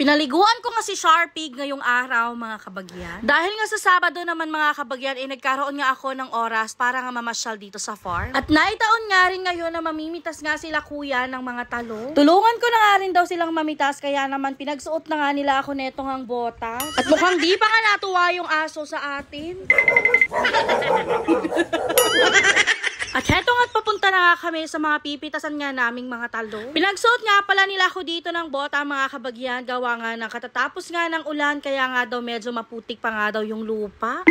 Pinaliguan ko nga si Sharpie ngayong araw, mga kabagyan. Dahil nga sa Sabado naman, mga kabagyan, nagkaroon nga ako ng oras para nga mamasyal dito sa farm. At naitaon nga rin ngayon na mamimitas nga sila kuya ng mga talong. Tulungan ko na nga rin daw silang mamitas, kaya naman pinagsuot na nga nila ako netong ang botas. At mukhang di pa nga natuwa yung aso sa atin. At heto nga't papunta na nga kami sa mga pipitasan nga naming mga talong. Pinagsuot nga pala nila ako dito ng bota, mga kabagyan, gawa nga ng katatapos nga ng ulan, kaya nga daw medyo maputik pa nga daw yung lupa.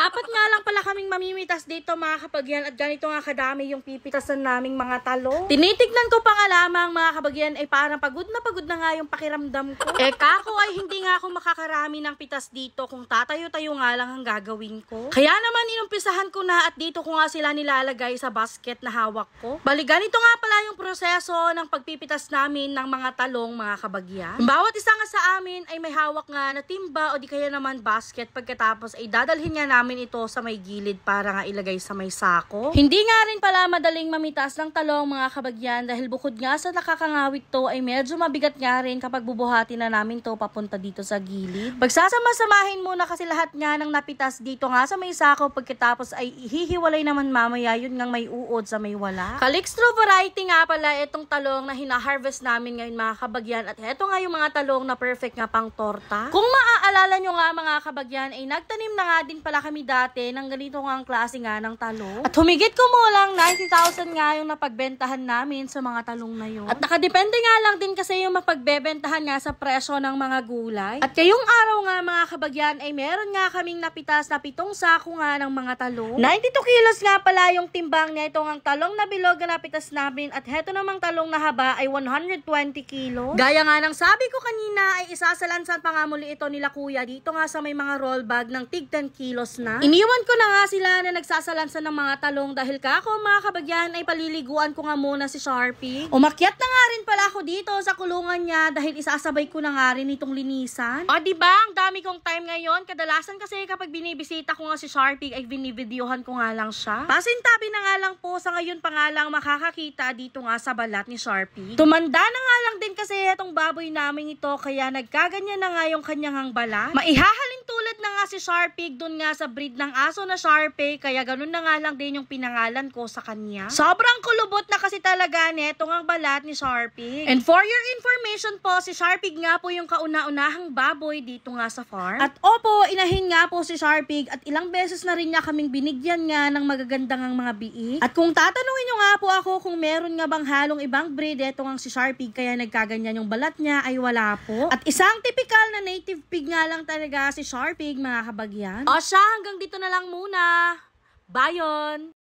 Apat nga lang pala kaming mamimitas dito, mga kabagyan, at ganito nga kadami yung pipitasan naming mga talong. Tinitignan ko pa nga lamang, mga kabagyan, ay parang pagod na nga yung pakiramdam ko. Kako ay hindi nga ako makakarami ng pitas dito kung tatayo-tayo nga lang ang gagawin ko. Kaya naman inumpisahan ko na at dito ko nga sila nilalagay sa basket na hawak ko. Bali, ganito nga pala yung proseso ng pagpipitas namin ng mga talong, mga kabagyan. Bawat isa nga sa amin ay may hawak nga na timba o di kaya naman basket, pagkatapos ay dadalhin nga namin ito sa may gilid para nga ilagay sa may sako. Hindi nga rin pala madaling mamitas ng talong, mga kabagyan, dahil bukod nga sa nakakangawit to ay medyo mabigat nga rin kapag bubuhati na namin to papunta dito sa gilid. Pagsasama-samahin muna kasi lahat nga ng napitas dito nga sa may sako, pagkatapos ay hihiwalay naman mamaya yun ngang may uod sa may wala. Calixto variety nga pala itong talong na hina-harvest namin ngayon, mga kabagyan, at eto nga yung mga talong na perfect nga pang torta. Kung maaalala nyo nga, mga kabagyan, ay nagtanim na nga din pala kami dati ng ganito nga ang klase nga ng talong. At humigit ko mo lang 90,000 nga yung napagbentahan namin sa mga talong na yun. At nakadepende nga lang din kasi yung mapagbebentahan nga sa presyo ng mga gulay. At kayong araw nga, mga kabagyan, ay meron nga kaming napitas na 7 sako nga ng mga talong. 92 kilos nga pala yung timbang nito ang talong na bilog na napitas namin, at heto namang talong na haba ay 120 kilos. Gaya nga ng sabi ko kanina, ay isasalansan pa nga muli ito nila kuya dito nga sa may mga roll bag ng tig 10 kilos na. Iniwan ko na nga sila na nagsasalansan ng mga talong dahil kako, mga kabagyan, ay paliliguan ko nga muna si Sharpie. Umakyat na nga rin pala ako dito sa kulungan niya dahil isasabay ko na nga rin itong linisan. O diba, ang dami kong time ngayon. Kadalasan kasi kapag binibisita ko nga si Sharpie ay binivideohan ko nga lang siya. Pasintabi na nga lang po, sa ngayon pa nga lang makakakita dito nga sa balat ni Sharpie. Tumanda na nga lang din kasi itong baboy namin ito, kaya nagkaganyan na nga yung kanyang balat. Maihahalin tulad na nga si Sharpie dun nga sa breed ng aso na Sharpie, kaya ganun na nga lang din yung pinangalan ko sa kanya. Sobrang kulubot na kasi talaga netong ang balat ni Sharpie. And for your information po, si Sharpie nga po yung kauna-unahang baboy dito nga sa farm. At opo, inahin nga po si Sharpie at ilang beses na rin niya kaming binigyan nga ng magagandang ang mga biik. At kung tatanungin nyo nga po ako kung meron nga bang halong ibang breed, eto nga si Sharpie kaya nagkaganyan yung balat niya, ay wala po. At isang typical na native pig nga lang talaga si Sharpie, mga kabagyan. O siya, hanggang dito na lang muna. Bayon!